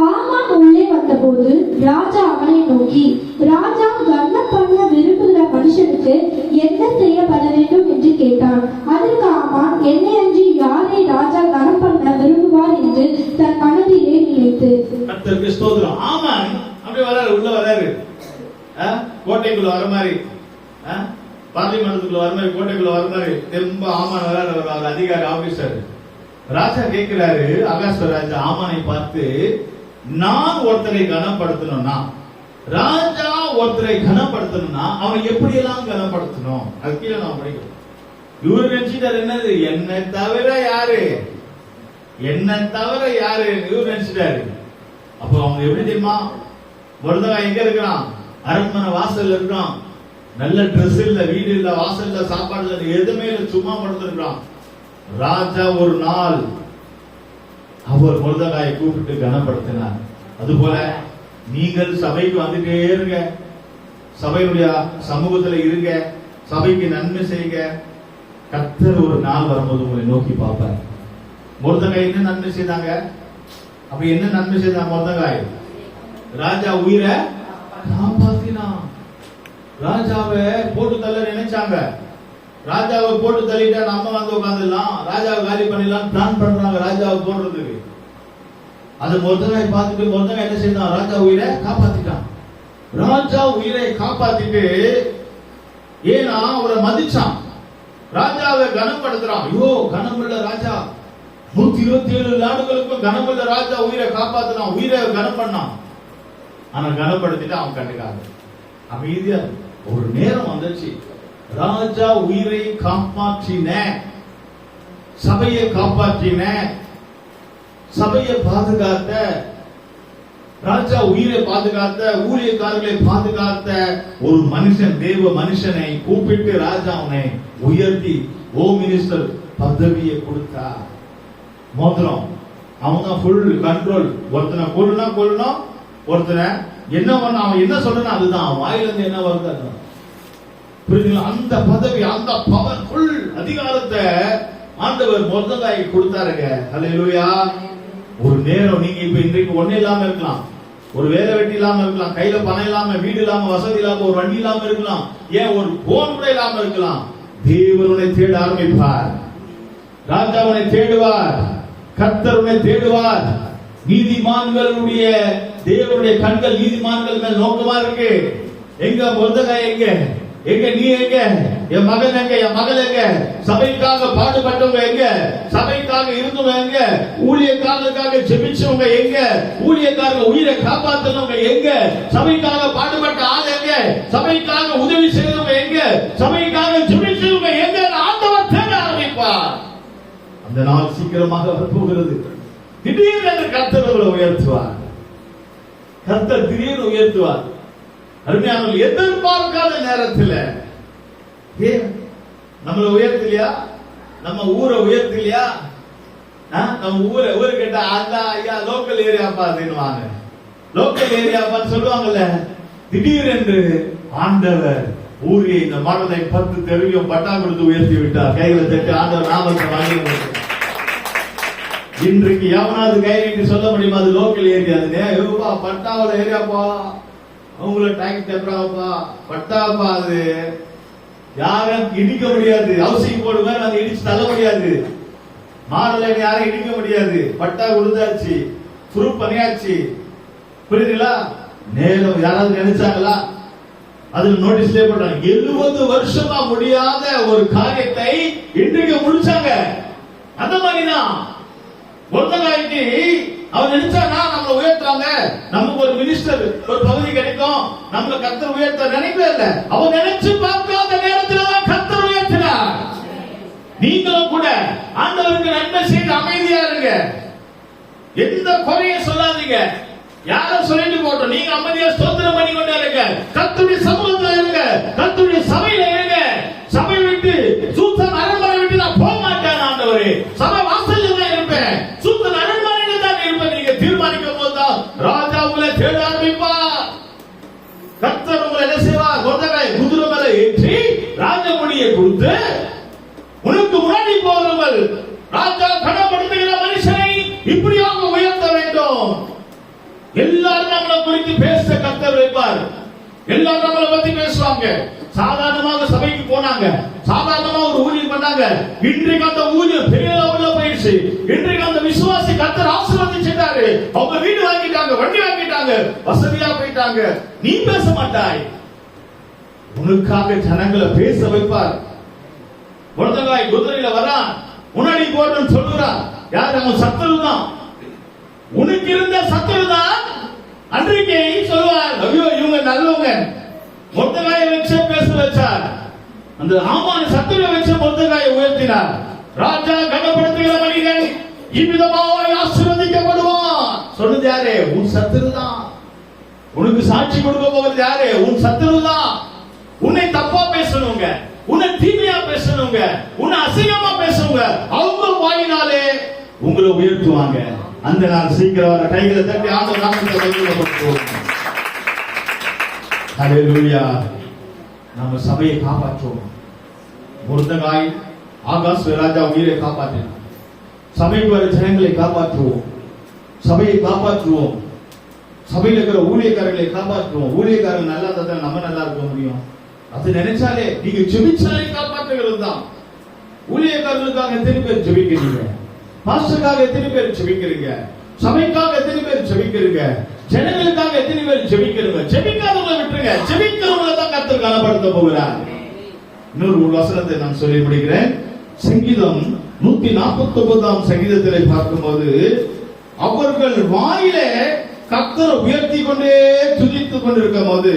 ஆமான் உள்ளே வந்தபோது ராஜா அவனை நோக்கி, ராஜா கனம் பண்ண விரும்புகிற மனுஷனுக்கு என்ன செய்யப்பட வேண்டும் என்று கேட்டான். அதற்கு ஆமான், என்னை அன்றி யாரை ராஜா கனம் பண்ண விரும்புவார் என்று தன் மனதிலே நினைத்து. கர்த்தருக்கு ஸ்தோத்திரம். ஆமான் அப்படியே வராரு, உள்ள வராரு, கோட்டைக்குள்ள வர மாதிரி, பார்லிமெண்ட்டுக்குள்ள வர மாதிரி, கோட்டைக்குள்ள வர மாதிரி ரொம்ப ஆமான் வராரு. அவர் அதிகாரி ஆபீசர். ராஜா கேட்கிறாரு, அகாஸ்வர ராஜா ஆமானை பார்த்து, நான் ஒருத்தரை கனப்படுத்தணும்னா, ராஜா ஒருத்தரை கனப்படுத்தணும்னா அவனை எப்படி எல்லாம் கனப்படுத்தணும், அது கீழே நான் படிக்கிறோம். இவரு நினைச்சிட்டாரு என்னது, என்ன தவிர யாரு, என்ன தவிர யாரு இவரு நினைச்சிட்டாரு. அப்போ அவங்க எப்படி தெரியுமா, மொர்தெகாய் எங்க இருக்கிறான், அரண்மனை வாசல்ல இருக்கான், நல்ல ட்ரெஸ் இல்ல, வீடு இல்ல, வாசல்ல சாப்பாடு இல்ல, எதுவுமே இல்ல, சும்மா படுத்திருக்கான். ராஜா ஒரு நாள் அவர் மொர்தெகாயை கூப்பிட்டு கனப்படுத்தினார். அதுபோல நீங்கள் சபைக்கு வந்துட்டே இருங்க, சபையுடைய சமூகத்துல இருங்க, சபைக்கு நன்மை செய்யுங்க. கர்த்தர் ஒரு நாள் வரும்போது உங்களை நோக்கி பார்ப்பார். மொர்தெகாய் என்ன நன்மை செய்தாங்க, அப்ப என்ன நன்மை செய்தாங்க மொர்தெகாய்? ராஜா உயிரை காப்பாத்தினான். ராஜாவை போட்டு தள்ள நினைச்சாங்க, ராஜாவை போட்டு தள்ளிட்டா நம்ம வந்து உட்காந்துடலாம், ராஜாவை காலி பண்ணிடலாம் பிளான் பண்றாங்க ராஜாவை போடுறதுக்கு. அது மொர்தெகாய் பார்த்துட்டு மொர்தெகாய் என்ன செய்தான், ராஜா உயிரை காப்பாத்திட்டான். ராஜா உயிரை காப்பாத்திட்டு, ஏன்னா அவரை மதிச்சான், ராஜாவை கனப்படுத்துறான். ஐயோ கனமுள்ள ராஜா, 127 நாடுகளுக்கும் கனமுள்ள ராஜா உயிரை காப்பாத்தினான், உயிரை கனம் பண்ணான். ஆனா கனப்படுத்திட்டு அவன் கண்டுக்காது, அமைதியா. ஒரு நேரம் வந்துச்சு, ராஜா உயிரை காப்பாற்றின, சபையை காப்பாற்றின, சபையை பாதுகாத்த, ராஜா உயிரை பாதுகாத்த, ஊழியக்காரர்களை பாதுகாத்த ஒரு மனுஷன், தேவ மனுஷனை கூப்பிட்டு ராஜா அவனை உயர்த்தி ஓ மினிஸ்டர் பதவியை கொடுத்தார். மோதிரம் அவன் தான் ஃபுல் கண்ட்ரோல். ஒருத்தனை கொல்லணும், ஒருத்தனை என்ன பண்ண, அவன் என்ன சொல்றான் அதுதான், அவன் வாயிலிருந்து என்ன வருது அதுதான். புரியுதுங்களா? அந்த பதவி, அந்த பவர்ஃபுல் அதிகாரத்தை ஆண்டவர் மொர்தெகாய்க்கு கொடுத்தாருங்க. ஹல்லேலூயா. ஒரு நேரம் நீங்க இப்ப இன்றைக்கு ஒண்ணு இல்லாம இருக்கலாம், ஒரு வேலை வெட்டி இல்லாம இருக்கலாம், கையில பணம் இல்லாம, வீடு இல்லாம, வசதி இல்லாம, ஒரு வண்டி இல்லாம இருக்கலாம், ஏன் ஒரு போன் கூட இல்லாம இருக்கலாம். தேவனை தேட ஆரம்பிப்பார், ராஜாவனை தேடுவார், கர்த்தருனை தேடுவார். நீதிமான்களுடைய தேவனுடைய கண்கள் நீதிமான்கள் மேல் நோக்கமா இருக்கு. எங்க மொர்தெகாய் எங்க, எங்க நீ எங்க, என் மகன் எங்க, என் மகள் எங்க, சபைக்காக பாடுபட்டவங்க எங்க, சபைக்காக இருந்தவங்க எங்க, ஊழியக்காரர்களுக்காக ஜெபிச்சவங்க எங்க, ஊழியக்காரர்கள் உயிரை காப்பாத்தினவங்க எங்க, சபைக்காக பாடுபட்ட ஆள் எங்க, சபைக்காக உதவி செய்தவங்க எங்க, சபைக்காக ஜெபிச்சவங்க எங்க, ஆண்டவர் தேட ஆரம்பிப்பார். அந்த நாள் சீக்கிரமாக வரப்போகிறது. திடீரென்று கர்த்தர் உயர்த்துவார், கர்த்தர் திடீர்னு உயர்த்துவார். அருமையானவர்கள், எதிர்பார்க்காத நேரத்தில் ஏன் நம்மள உயர்த்தலையா? நம்ம ஊரை உயர்த்தலையா? நம்ம ஊரு கேட்டா அந்த ஐயா லோக்கல் ஏரியாப்பா அப்படின்னுவாங்க. லோக்கல் ஏரியாப்பான்னு சொல்லுவாங்கல்ல. திடீரென்று ஆண்டவர் ஊரே இந்த மடலை 10 தெருவையும் பட்டா கொடுத்து உயர்த்தி விட்டார். கைகளை தட்டி ஆண்டவர் நாமத்தை வாங்கி. இன்றைக்கு எவனாவது கை நீட்டி சொல்ல முடியுமா அது லோக்கல் ஏரியா? பட்டாவில் ஏரியாப்பா, அவங்கள டாக்ஸ் தட்டுறாப்பா, பட்டாப்பா, அது யாரும் இடிக்க முடியாது. ஹவுசிங் போர்டு மாதிரி நாங்க இடிச்சு தள்ள முடியாது. மாடலை யாரும் இடிக்க முடியாது. பட்டா கொடுத்தாச்சு, ப்ரூஃப் பண்ணியாச்சு. புரியுதுங்களா? நேரம் யாராவது நினைச்சாங்களா? அதுல நோட்டீஸ்ல போட்டாங்க. 70 வருஷமா முடியாத ஒரு காரியத்தை இன்றைக்கு முடிச்சாங்க. அந்த மாதிரிதான் ஒருத்தங்காய்க்கு அவன் நினைச்சானா நம்மளை உயர்த்துறாங்க, நமக்கு ஒரு மினிஸ்டர் ஒரு பகுதி கிடைக்கும், நம்மள கர்த்தர் உயர்த்த நினைக்கவே இல்ல. அவன் நினைச்சு பார்க்காத நேரத்தில் தான் கர்த்தர் உயர்த்தினார். நீங்களும் கூட ஆண்டவருக்கு நன்மை செய்து அமைதியா இருங்க. எந்த குறையும் சொல்லாதீங்க. யாரும் சொல்லிட்டு போட்டோம், நீங்க அமைதியா ஸ்தோத்திரம் பண்ணி கொண்டே இருங்க. கர்த்தருடைய சமூகத்துல இருங்க, கர்த்தருடைய சபையில இருங்க. சபை விட்டு சூத்தன் அரண்மனை விட்டு நான் போக மாட்டேன் ஆண்டவரே, சபை வாசல்ல தான் இருப்பேன், சூத்தன் அரண்மனையில தான் இருப்பேன். நீங்க தீர்மானிக்கும் போதுதான் ராஜா உங்களை தேட ஆரம்பிப்பார். கர்த்தர் உங்களை என்ன செய்வார்? குதிரை மேல ஏற்றி ராஜமுடியை கொடுத்து உனக்கு முன்னாடி போகிறவர்கள் ராஜா கனப்படுத்துகிற மனுஷனை இப்படியாக உயர்த்த வேண்டும். எல்லாரும் நம்மளை குறித்து பேச கர்த்தர் வைப்பார். எல்லாரும் நம்மளை பத்தி பேசுவாங்க. சாதாரணமாக சபைக்கு போனாங்க, சாதாரணமா ஒரு ஊழியம் பண்ணாங்க. இன்றைக்கு அந்த ஊழியம் பெரிய லெவல்ல போயிடுச்சு. இன்றைக்கு அந்த விசுவாசி கர்த்தர் ஆசீர்வதிச்சிட்டாரு. அவங்க வீடு வாங்கிட்டாங்க, வண்டி வாங்கிட்டாங்க, வசதியா போயிட்டாங்க. நீ பேச மாட்டாய். உனக்காக ஜனங்களை பேச வைப்பார். ஒருத்தங்காய் குதிரையில வரான், முன்னாடி போறன்னு சொல்லுறான். யார்? அவன் சத்துரு தான். உனக்கு இருந்த சத்துரு தான் அன்றைக்கு சொல்லுவார், ஐயோ இவங்க நல்லவங்க. மொர்தெகாயை வச்சு பேச வச்சார். அந்த ஆமான சத்துருவை வச்சு மொர்தெகாயை உயர்த்தினார். ராஜா கனப்படுத்துகிற மனிதன் இவ்விதமாய் ஆசீர்வதிக்கப்படுவான். சொன்னது யாரு? உன் சத்துரு தான். உனக்கு சாட்சி கொடுக்க போவது யாரு? உன் சத்துரு தான். உன்னை தப்பா பேசணுங்க, உன்னை தீமையா பேசணுங்க, உன்னை அசிங்கமா பேசுங்க, அவங்க வாயினாலே உங்களை உயர்த்துவாங்க. அந்த நாள் சீக்கிரம் வர. கைகளை தட்டி ஆண்டவர் நாமத்தை மகிமைப்படுத்துவோம். ஹல்லேலூயா. நம்ம சபையை காப்பாற்றுவோம். மொர்தெகாய் ஆகாஸ் ராஜா உயிரை காப்பாற்றினார். சபைக்கு வர ஜனங்களை காப்பாற்றுவோம், சபையை காப்பாற்றுவோம், சபையில் இருக்கிற ஊழியக்காரர்களை காப்பாற்றுவோம். ஊழியக்காரர்கள் நல்லா இருந்தா நம்ம நல்லா இருக்க முடியும். அது நினைச்சாலே நீங்க ஜெபிச்சாலே காப்பாற்றுகிறது தான். ஊழியக்காரர்களுக்காக எத்தனை பேர் ஜெபிக்கிறீங்க? பாஸ்டருக்காக எத்தனை பேர் ஜெபிக்கிறீங்க? சபைக்காக எத்தனை பேர் ஜெபிக்கிறீங்க? ஜனங்களுக்காக எத்தனை பேர் ஜெபிக்கிறீங்க? ஜெபிக்காதவங்களை விட்டுருங்க, ஜெபிக்கிறவங்களை தான் கர்த்தர் கனப்படுத்த போகிறார். இன்னொரு வசனத்தை நான் சொல்லி முடிக்கிறேன். சங்கீதம் 149 சங்கீதத்திலே பார்க்கும்போது, அவர்கள் வாயிலே கர்த்தரை உயர்த்தி கொண்டே துதித்துக் கொண்டிருக்கும் போது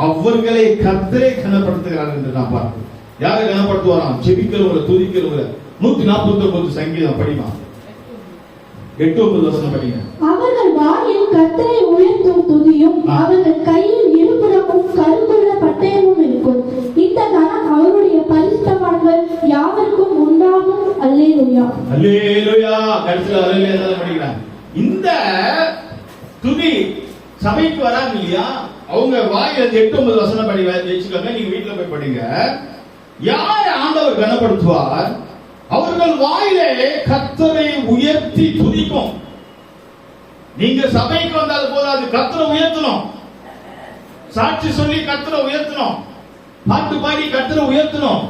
அவர்களை கர்த்தரே கனப்படுத்துகிறார் என்று நான் பார்க்கிறேன். யாரை கனப்படுத்துவாராம்? ஜெபிக்கிறவங்களை, துதிக்கிறவங்களை. 149 சங்கீதம் படிமா, 8-9 வசனம் படிங்க. அவர்கள் வாயில் கர்த்தரை உயர்த்தும் துதியும் அவர்கள் கையில் இருபுறமும் கருத்துள்ள பட்டயமும் இருக்கும். இந்த கனம் அவருடைய பரிசுத்தவான்கள் யாவருக்கும் உண்டாகும். அல்லேலூயா, அல்லேலூயா. கடைசில அல்லேலூயா படிக்கிறாங்க. இந்த துதி சபைக்கு வராங்க இல்லையா, அவங்க வாயில 8-9 வசனம் படி வச்சுக்கோங்க. நீங்க வீட்டுல போய் படிங்க. யார் ஆண்டவர் கனப்படுத்துவார்? அவர்கள் வாயிலே கர்த்தரை உயர்த்தி துதிக்கும். நீங்க சபைக்கு வந்தால் போதாது, கர்த்தரை உயர்த்தணும். சாட்சி சொல்லி கர்த்தரை உயர்த்தணும், பாட்டு பாடி கர்த்தரை உயர்த்தணும்,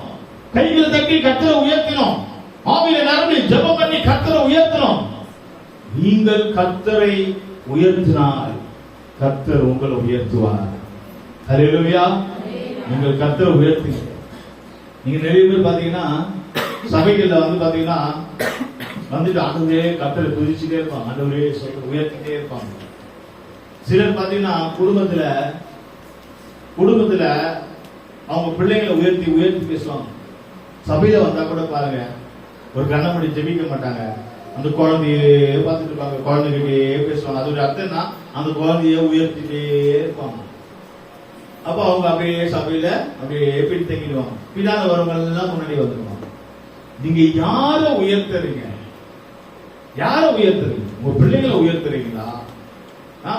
கைகளை தட்டி கர்த்தரை உயர்த்தணும், ஆவியில நிரம்பி ஜெபம் பண்ணி கர்த்தரை உயர்த்தணும். நீங்கள் கர்த்தரை உயர்த்தினால் கர்த்தர் உங்களை உயர்த்துவார். ஹல்லேலூயா. நீங்கள் கர்த்தரை உயர்த்துங்க. நீங்க நிறைய பேர் பாத்தீங்கன்னா சபைகள்ல பாத்தீங்கன்னா வந்துட்டு ஆண்டவரே கர்த்தரை துதிச்சுட்டே இருப்பாங்க, ஆண்டவரே சொல்ல உயர்த்திட்டே இருப்பாங்க. சிலர் பாத்தீங்கன்னா குடும்பத்துல அவங்க பிள்ளைங்களை உயர்த்தி உயர்த்தி பேசுவாங்க. சபையில வந்தா கூட பாருங்க, ஒரு கண்ணமணி ஜெபிக்க மாட்டாங்க, அந்த குழந்தையே பார்த்துட்டு இருப்பாங்க, குழந்தைகிட்டே பேசுவாங்க. அதோட அர்த்தம் என்ன? அந்த குழந்தைய உயர்த்திட்டே இருப்பாங்க. அப்ப அவங்க அப்படியே சபையில அப்படியே பின்தங்கிடுவாங்க. பின்னால வரவங்க எல்லாம் முன்னாடி வந்துருவாங்க. நீங்க யார உயர்த்துறீங்க? யார உயர்த்துறீங்க? உங்க பிள்ளைங்களை உயர்த்துறீங்களா?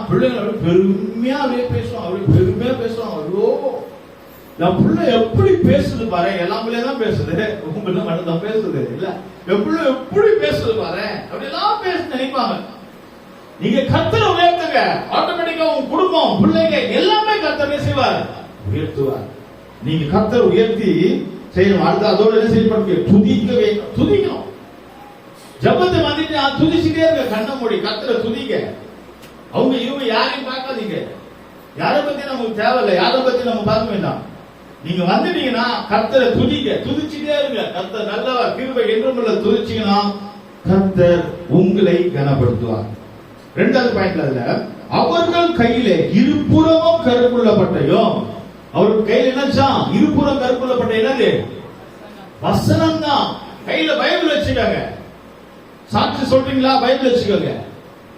பிள்ளைங்களை பெருமையா அப்படியே பேசுவாங்க, அப்படியே பெருமையா பேசுவாங்க. ஐயோ நான் பிள்ளை எப்படி பேசுது பாரு, எல்லாம் பிள்ளைய தான் பேசுது, உங்க பிள்ளை மட்டும் தான் பேசுது இல்ல, எப்படி பேசுது பாரு அப்படிலாம் பேச நினைப்பாங்க. நீங்க கர்த்தரை உயர்த்துங்க, ஆட்டோமேட்டிக்கா உங்க குடும்பம், பிள்ளைங்க எல்லாமே கர்த்தரை செய்வார், உயர்த்துவார். நீங்க கர்த்தரை உயர்த்தி செய்யணும். அடுத்து அதோட என்ன செய்யணும்? துதிக்க வேண்டும். துதிக்கணும். ஜபத்தை வந்துட்டு துதிச்சுட்டே இருக்க, கண்ண மூடி கர்த்தரை துதிக்க. அவங்க இவங்க யாரையும் பார்க்காதீங்க. யாரை பத்தி நமக்கு தேவையில்லை, யாரை பத்தி நம்ம பார்க்க வேண்டாம். நீங்க வந்துட்டீங்கன்னா கர்த்தரை துதிக்க, துதிச்சுட்டே இருங்க. கர்த்தர் நல்லவர், கிருபை என்றும் உள்ள துதிச்சீங்கன்னா கர்த்தர் உங்களை கனப்படுத்துவார். இரண்டாவது பாயிண்ட்ல அதுல அவர்கள் கையிலே இருபுறமும் கருப்புள்ள பட்டயம். அவர்கள் கையில என்னச்சா? இருபுறம் கருப்புள்ள பட்டயம். என்னது? வசனம் தான். கையில பைபிள் வச்சுக்காங்க. சாட்சி சொல்றீங்களா? பைபிள் வச்சுக்கோங்க.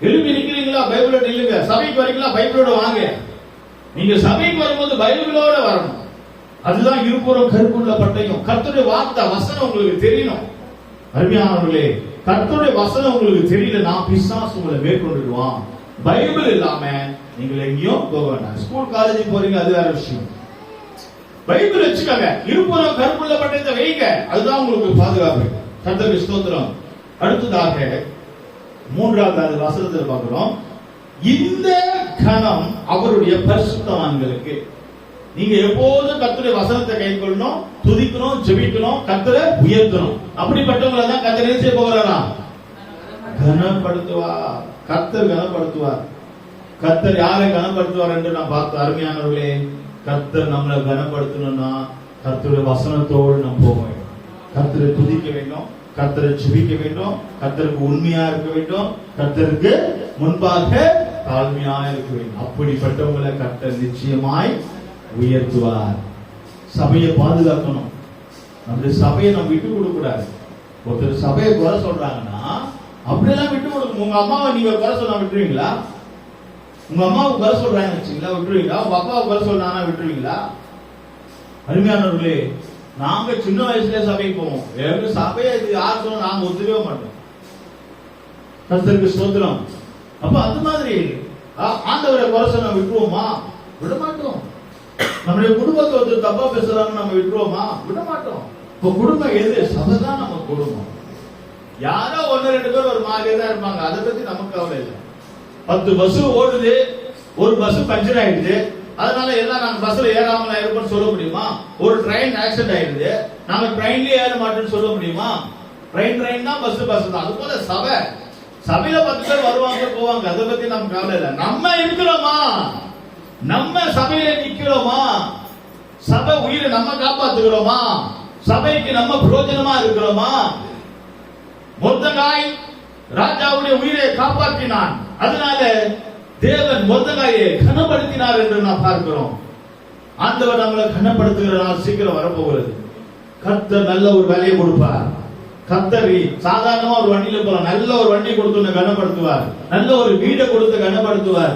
எழுப்பி நிக்கிறீங்களா? பைபிளோட நில்லுங்க. சபைக்கு வரீங்களா? பைபிளோட வாங்க. நீங்க சபைக்கு வரும்போது பைபிளோட வரணும். அதுதான் இருபுறம் கருப்புள்ள பட்டயம். கர்த்தருடைய வார்த்தை வசனம் உங்களுக்கு தெரியணும். அருமையானவர்களே, கர்த்தருடைய வசனம் உங்களுக்கு தெரியலனா பிசாசு உங்களை மேற்கொண்டுடுவான். பைபிள் இல்லாம நீங்கள் எங்கேயும் போக வேண்டாம். ஸ்கூல் காலேஜ் போறீங்க, அது வேற விஷயம். பைபிள் வச்சுக்கோங்க, இருபுறம் கருப்புள்ள பட்டயத்தை வைங்க, அதுதான் உங்களுக்கு பாதுகாப்பு. கர்த்தருக்கு ஸ்தோத்திரம். அடுத்ததாக மூன்றாவது வசனத்தில் பார்க்கிறோம், இந்த கணம் அவருடைய பரிசுத்தவான்களுக்கு. நீங்க எப்போதும் கர்த்தருடைய வசனத்தை கைக்கொள்ளணும், துதிக்கணும், ஜெபிக்கணும், கர்த்தரை உயர்த்தணும். அப்படிப்பட்டவங்களை தான் கர்த்தர் என்ன செய்ய போகிறாராம்? கனப்படுத்துவார். கர்த்தர் கனப்படுத்துவார். கர்த்தர் யாரை கனப்படுத்துவார் என்று நான் பார்த்த அருமையானவர்களே, கர்த்தர் நம்மளை கனப்படுத்தணும்னா கர்த்தருடைய வசனத்தோடு நம்ம போக வேண்டும். கர்த்தரை துதிக்க வேண்டும், கர்த்தரை ஜெபிக்க வேண்டும், கர்த்தருக்கு உண்மையா இருக்க வேண்டும், கர்த்தருக்கு முன்பாக தாழ்மையா இருக்க வேண்டும். அப்படிப்பட்டவங்களை கர்த்தர் நிச்சயமாய் உயர்த்துவார். சபையை பாதுகாக்கணும். நம்முடைய சபையை நம்ம விட்டு கொடுக்க கூடாது. ஒருத்தர் சபையை குறை சொல்றாங்கன்னா அப்படியெல்லாம் விட்டு கொடுக்கணும். உங்க அம்மாவை நீங்க குறை சொன்னா விட்டுருவீங்களா? உங்க அம்மாவுக்கு குறை சொல்றாங்க வச்சுங்களா, விட்டுருவீங்களா? உங்க அப்பாவை குறை சொல்றாங்கன்னா விட்டுருவீங்களா? அருமையானவர்களே, நாங்க சின்ன வயசுல சபைக்கு போவோம். எங்க சபையை யார் சொன்னா நாங்க ஒத்துக்கவே மாட்டோம். கர்த்தருக்கு ஸ்தோத்திரம். அப்ப அந்த மாதிரி ஆண்டவரை குறை சொன்னா விட்டுருவோமா? விட மாட்டோம். நம்முடைய குடும்பத்தை ஒருத்தர் தப்பா பேசுறாங்க, நம்ம விட்டுருவோமா? விட மாட்டோம். இப்ப குடும்பம் எது? சபை தான் நம்ம குடும்பம். யாரோ ஒன்னு ரெண்டு பேர் ஒரு மாதிரியே தான் இருப்பாங்க, அதை பத்தி நமக்கு கவலை இல்லை. 10 பஸ் ஓடுது, ஒரு பஸ் பஞ்சர் ஆயிடுது, அதனால எல்லாம் நாங்க பஸ்ல ஏறாமல இருப்போம்னு சொல்ல முடியுமா? ஒரு ட்ரெயின் ஆக்சிடென்ட் ஆயிடுது, நாங்க ட்ரெயின்லயே ஏற மாட்டோம்னு சொல்ல முடியுமா? ட்ரெயின் தான், பஸ் தான். அது போல சபையில 10 பேர் வருவாங்க போவாங்க, அதை பத்தி நமக்கு கவலை இல்லை. நம்ம இருக்கிறோமா? நம்ம சபையில நிக்கிறோமா? சபை உயிரை நம்ம காப்பாத்துக்கிறோமா? சபைக்கு நம்ம பிரயோஜனமா இருக்கிறோமா? மொர்தெகாய் ராஜாவுடைய உயிரை காப்பாற்றினான், அதனால தேவன் மொர்தெகாயை கனப்படுத்தினார் என்று நாம் பார்க்கிறோம். ஆண்டவர் நம்மளை கனப்படுத்துகிற நாள் சீக்கிரம் வரப்போகிறது. கர்த்தர் நல்ல ஒரு வேலையை கொடுப்பார். கர்த்தர் சாதாரணமா ஒரு வண்டியில போலாம், நல்ல ஒரு வண்டி கொடுத்து கனப்படுத்துவார், நல்ல ஒரு வீடை கொடுத்து கனப்படுத்துவார்,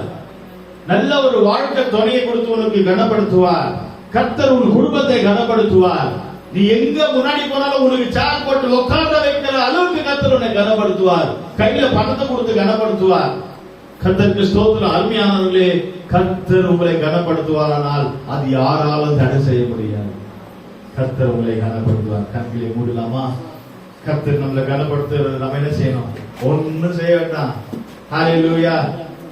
நல்ல ஒரு வாழ்க்கை துணையை கொடுத்து உனக்கு கனப்படுத்துவார். கர்த்தர் உன் குடும்பத்தை கனப்படுத்துவார். நீ எங்க முன்னாடி போனாலும் உனக்கு சேர் போட்டு உட்கார்ந்த வைக்கிற அளவுக்கு கர்த்தர் உன்னை கனப்படுத்துவார். கையில பணத்தை கொடுத்து கனப்படுத்துவார். கர்த்தருக்கு ஸ்தோத்திரம். அருமையானவர்களே, கர்த்தர் உங்களை கனப்படுத்துவாரானால் அது யாராலும் தடை செய்ய முடியாது. கர்த்தர் உங்களை கனப்படுத்துவார். கண்களை மூடலாமா? கர்த்தர் நம்மளை கனப்படுத்துறது நம்ம என்ன செய்யணும்? ஒன்னும் செய்ய வேண்டாம். ஹல்லேலூயா.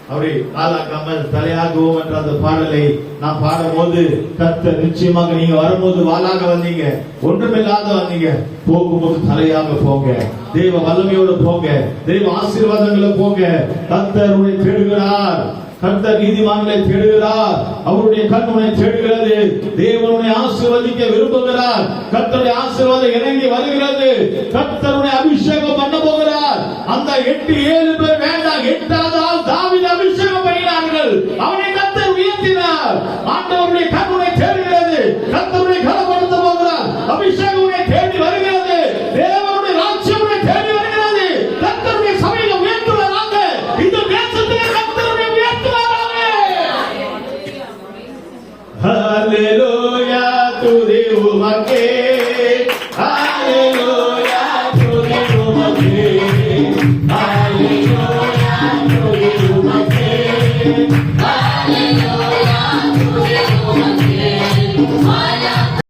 அவரை காலாக்காமல் தலையாகுவோம் என்ற அந்த பாடலை நாம் பாடும் போது கர்த்தர் நிச்சயமாக, நீங்க வரும்போது வாளாக வந்தீங்க, ஒன்றுமில்லாத வந்தீங்க, போகும்போது தலையாக போங்க, தெய்வ வல்லமையோடு போங்க, தெய்வ ஆசீர்வாதங்களை போங்க. கர்த்தர் உன்னை தேடுகிறார். கர்த்தர் நீதிமான்களை தேடுகிறார். அவருடைய கண் உன்னை தேடுகிறது. தேவனுடைய ஆசீர்வதிக்க விரும்புகிறார். கர்த்தருடைய ஆசீர்வாதம் இறங்கி வருகிறது. கர்த்தருடைய அபிஷேகம் பண்ண போகிறார். அந்த 8-7 பேர் வேண்டாம், 8வது ஆள் தாவீது அபிஷேகம் பண்ணினார்கள். அவனை கர்த்தர் உயர்த்தினார். ஆண்டவருடைய கண் உன்னை தேடுகிறது. கர்த்தருடைய கனப்படுத்த போகிறார். அபிஷேகம் உன்னை தேடி வருகிறது. தேவனுடைய ராஜ்யம் உன்னை தேடி வருகிறது. கர்த்தருடைய சபையை உயர்த்துவதாக இந்த தேசத்தை கர்த்தருடைய உயர்த்துவதாக.